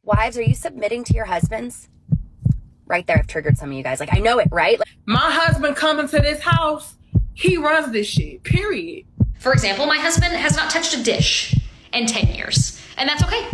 Wives, are you submitting to your husbands? Right there, I've triggered some of you guys. Like, I know it, right? Like, my husband coming to this house, he runs this shit, period. For example, my husband has not touched a dish in 10 years, and that's okay.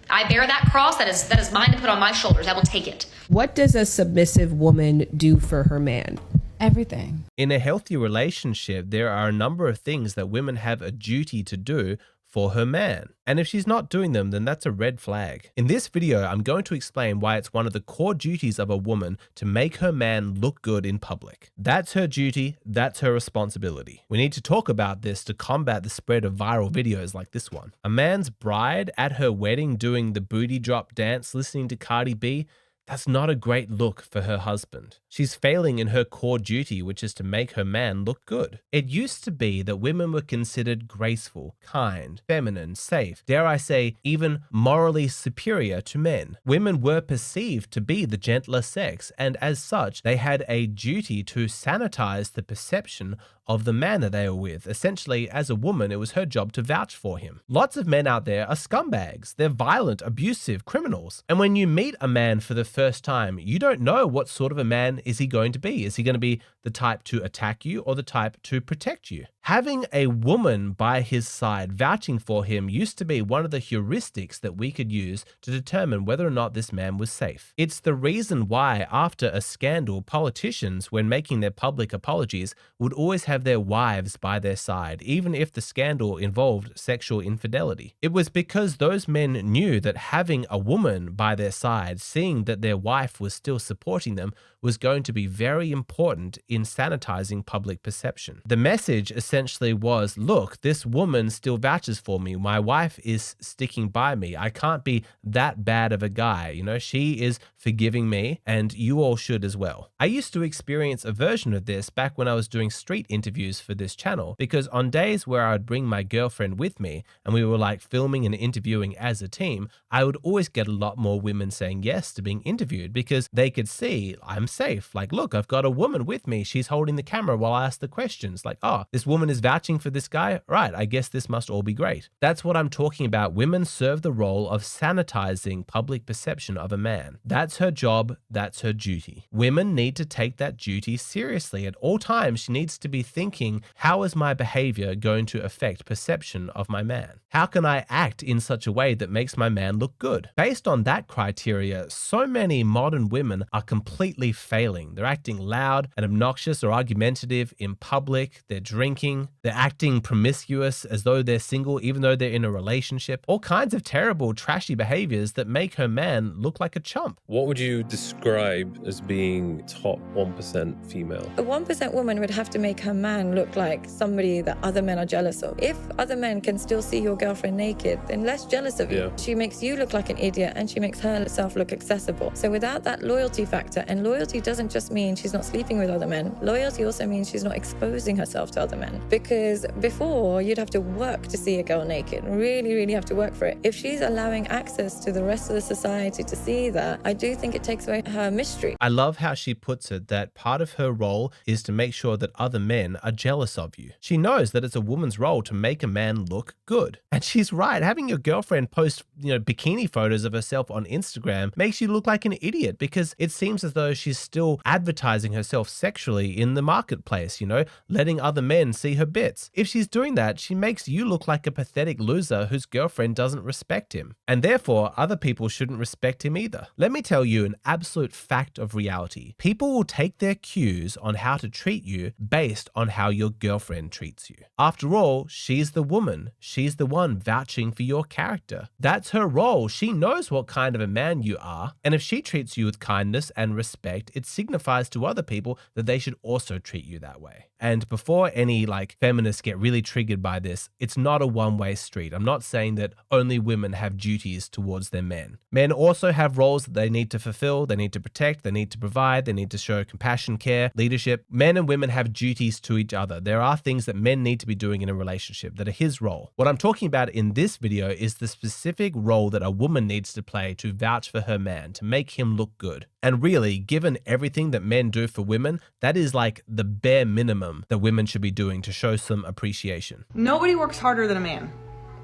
I bear that cross. That is mine to put on my shoulders. I will take it. What does a submissive woman do for her man? Everything. In a healthy relationship, there are a number of things that women have a duty to do for her man. And if she's not doing them, then that's a red flag. In this video, I'm going to explain why it's one of the core duties of a woman to make her man look good in public. That's her duty, that's her responsibility. We need to talk about this to combat the spread of viral videos like this one. A man's bride at her wedding doing the booty drop dance listening to Cardi B, that's not a great look for her husband. She's failing in her core duty, which is to make her man look good. It used to be that women were considered graceful, kind, feminine, safe, dare I say, even morally superior to men. Women were perceived to be the gentler sex, and as such, they had a duty to sanitize the perception of the man that they were with. Essentially, as a woman, it was her job to vouch for him. Lots of men out there are scumbags. They're violent, abusive, criminals. And when you meet a man for the first time, you don't know what sort of a man is he going to be. Is he going to be the type to attack you or the type to protect you? Having a woman by his side vouching for him used to be one of the heuristics that we could use to determine whether or not this man was safe. It's the reason why, after a scandal, politicians, when making their public apologies, would always have their wives by their side, even if the scandal involved sexual infidelity. It was because those men knew that having a woman by their side, seeing that their wife was still supporting them, was going to be very important in sanitizing public perception. The message essentially was, look, this woman still vouches for me. My wife is sticking by me. I can't be that bad of a guy. You know, she is forgiving me and you all should as well. I used to experience a version of this back when I was doing street interviews for this channel, because on days where I would bring my girlfriend with me and we were like filming and interviewing as a team, I would always get a lot more women saying yes to being interviewed because they could see I'm safe. Like, look, I've got a woman with me. She's holding the camera while I ask the questions. Like, oh, this woman is vouching for this guy? Right, I guess this must all be great. That's what I'm talking about. Women serve the role of sanitizing public perception of a man. That's her job. That's her duty. Women need to take that duty seriously. At all times, she needs to be thinking, how is my behavior going to affect perception of my man? How can I act in such a way that makes my man look good? Based on that criteria, so many modern women are completely failing. They're acting loud and obnoxious or argumentative in public. They're drinking. They're acting promiscuous as though they're single, even though they're in a relationship. All kinds of terrible, trashy behaviors that make her man look like a chump. What would you describe as being top 1% female? A 1% woman would have to make her man look like somebody that other men are jealous of. If other men can still see your girlfriend naked, then less jealous of you. Yeah. She makes you look like an idiot and she makes herself look accessible. So without that loyalty factor, and loyalty doesn't just mean she's not sleeping with other men, loyalty also means she's not exposing herself to other men. Because before, you'd have to work to see a girl naked, really, really have to work for it. If she's allowing access to the rest of the society to see that, I do think it takes away her mystery. I love how she puts it that part of her role is to make sure that other men are jealous of you. She knows that it's a woman's role to make a man look good. And she's right. Having your girlfriend post, bikini photos of herself on Instagram makes you look like an idiot because it seems as though she's still advertising herself sexually in the marketplace, letting other men see her bits. If she's doing that, she makes you look like a pathetic loser whose girlfriend doesn't respect him. And therefore, other people shouldn't respect him either. Let me tell you an absolute fact of reality. People will take their cues on how to treat you based on how your girlfriend treats you. After all, she's the woman. She's the one vouching for your character. That's her role. She knows what kind of a man you are. And if she treats you with kindness and respect, it signifies to other people that they should also treat you that way. And before any feminists get really triggered by this, it's not a one-way street. I'm not saying that only women have duties towards their men. Men also have roles that they need to fulfill, they need to protect, they need to provide, they need to show compassion, care, leadership. Men and women have duties to each other. There are things that men need to be doing in a relationship that are his role. What I'm talking about in this video is the specific role that a woman needs to play to vouch for her man, to make him look good. And really, given everything that men do for women, that is like the bare minimum that women should be doing to show some appreciation. Nobody works harder than a man.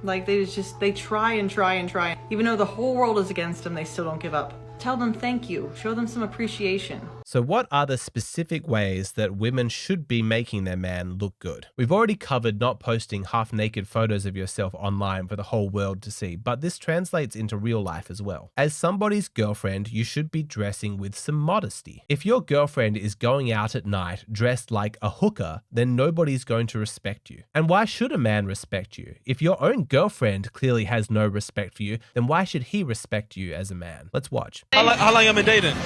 Like they try and try and try. Even though the whole world is against them, they still don't give up. Tell them thank you. Show them some appreciation. So what are the specific ways that women should be making their man look good? We've already covered not posting half-naked photos of yourself online for the whole world to see, but this translates into real life as well. As somebody's girlfriend, you should be dressing with some modesty. If your girlfriend is going out at night dressed like a hooker, then nobody's going to respect you. And why should a man respect you? If your own girlfriend clearly has no respect for you, then why should he respect you as a man? Let's watch. How long y'all been dating?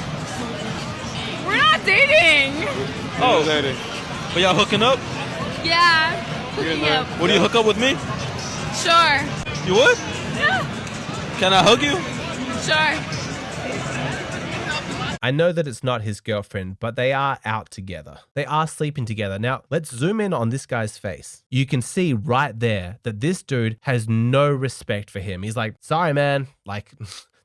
We're not dating. Oh, dating. But y'all hooking up? Yeah. Hooking up. Would you hook up with me? Sure. You would? Yeah. Can I hug you? Sure. I know that it's not his girlfriend, but they are out together. They are sleeping together. Now, let's zoom in on this guy's face. You can see right there that this dude has no respect for him. He's like, sorry, man. Like...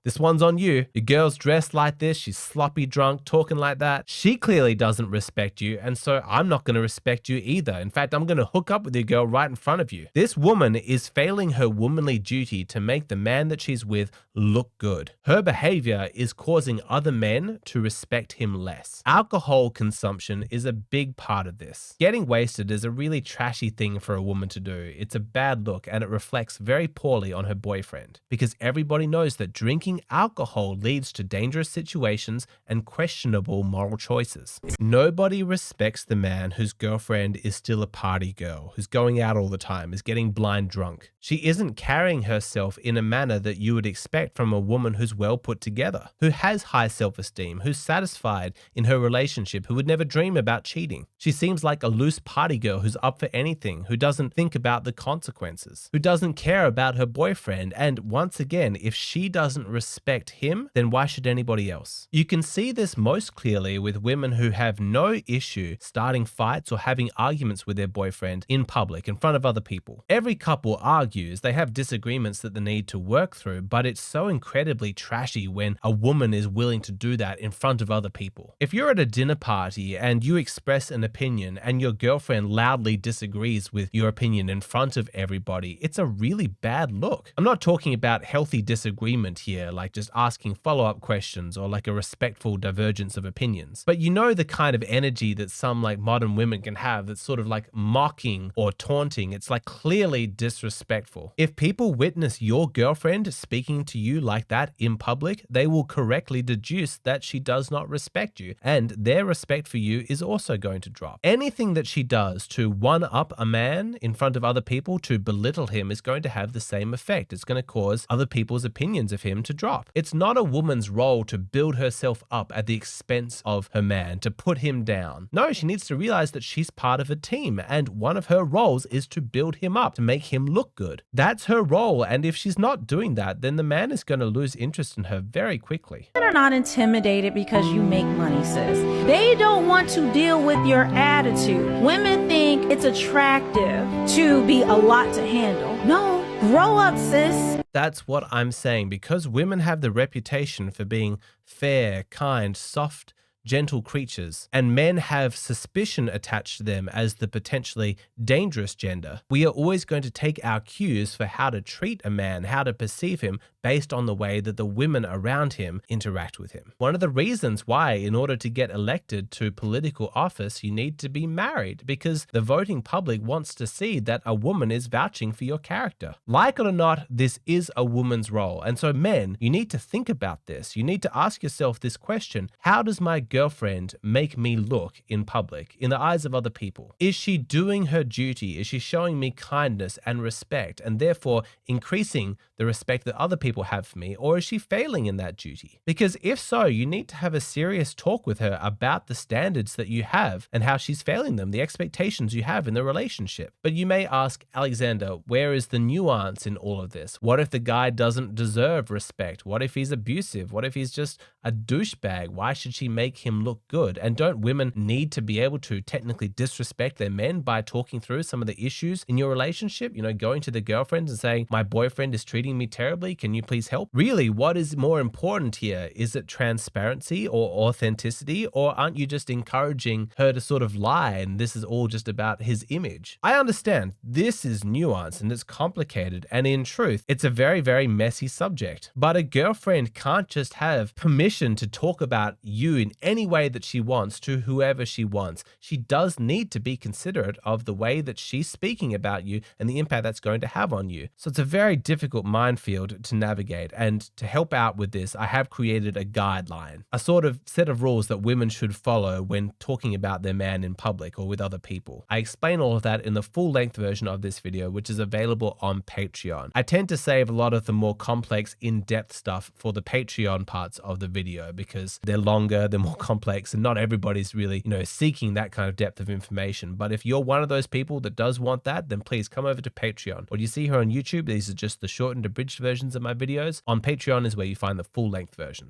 This one's on you. Your girl's dressed like this. She's sloppy drunk, talking like that. She clearly doesn't respect you, and so I'm not going to respect you either. In fact, I'm going to hook up with your girl right in front of you. This woman is failing her womanly duty to make the man that she's with look good. Her behavior is causing other men to respect him less. Alcohol consumption is a big part of this. Getting wasted is a really trashy thing for a woman to do. It's a bad look, and it reflects very poorly on her boyfriend, because everybody knows that drinking alcohol leads to dangerous situations and questionable moral choices. Nobody respects the man whose girlfriend is still a party girl, who's going out all the time, is getting blind drunk. She isn't carrying herself in a manner that you would expect from a woman who's well put together, who has high self-esteem, who's satisfied in her relationship, who would never dream about cheating. She seems like a loose party girl who's up for anything, who doesn't think about the consequences, who doesn't care about her boyfriend, and once again, if she doesn't respect him, then why should anybody else? You can see this most clearly with women who have no issue starting fights or having arguments with their boyfriend in public, in front of other people. Every couple argues, they have disagreements that they need to work through, but it's so incredibly trashy when a woman is willing to do that in front of other people. If you're at a dinner party and you express an opinion and your girlfriend loudly disagrees with your opinion in front of everybody, it's a really bad look. I'm not talking about healthy disagreement here, like just asking follow-up questions or like a respectful divergence of opinions. But you know the kind of energy that some like modern women can have that's sort of like mocking or taunting. It's like clearly disrespectful. If people witness your girlfriend speaking to you like that in public, they will correctly deduce that she does not respect you, and their respect for you is also going to drop. Anything that she does to one-up a man in front of other people, to belittle him, is going to have the same effect. It's going to cause other people's opinions of him to drop. It's not a woman's role to build herself up at the expense of her man, to put him down. No, she needs to realize that she's part of a team, and one of her roles is to build him up, to make him look good. That's her role, and if she's not doing that, then the man is going to lose interest in her very quickly. Men are not intimidated because you make money, sis. They don't want to deal with your attitude. Women think it's attractive to be a lot to handle. No, grow up, sis. That's what I'm saying, because women have the reputation for being fair, kind, soft, gentle creatures, and men have suspicion attached to them as the potentially dangerous gender. We are always going to take our cues for how to treat a man, how to perceive him, based on the way that the women around him interact with him. One of the reasons why, in order to get elected to political office, you need to be married, because the voting public wants to see that a woman is vouching for your character. Like it or not, this is a woman's role. And so men, you need to think about this. You need to ask yourself this question: how does my girlfriend make me look in public, in the eyes of other people? Is she doing her duty? Is she showing me kindness and respect, and therefore increasing the respect that other people have for me, or is she failing in that duty? Because if so, you need to have a serious talk with her about the standards that you have and how she's failing them, the expectations you have in the relationship. But you may ask, Alexander, where is the nuance in all of this? What if the guy doesn't deserve respect? What if he's abusive? What if he's just a douchebag? Why should she make him look good? And don't women need to be able to technically disrespect their men by talking through some of the issues in your relationship? You know, going to the girlfriends and saying, my boyfriend is treating me terribly, can you please help? Really, what is more important here? Is it transparency or authenticity, or aren't you just encouraging her to sort of lie and this is all just about his image? I understand this is nuanced and it's complicated, and in truth, it's a very, very messy subject. But a girlfriend can't just have permission to talk about you in any way that she wants to whoever she wants. She does need to be considerate of the way that she's speaking about you and the impact that's going to have on you. So it's a very difficult minefield to navigate, and to help out with this, I have created a guideline, a sort of set of rules that women should follow when talking about their man in public or with other people. I explain all of that in the full-length version of this video, which is available on Patreon. I tend to save a lot of the more complex, in-depth stuff for the Patreon parts of the video because they're longer, they're more complex, and not everybody's really, seeking that kind of depth of information. But if you're one of those people that does want that, then please come over to Patreon. What you see here on YouTube, these are just the shortened, abridged versions of my videos. On Patreon is where you find the full-length version.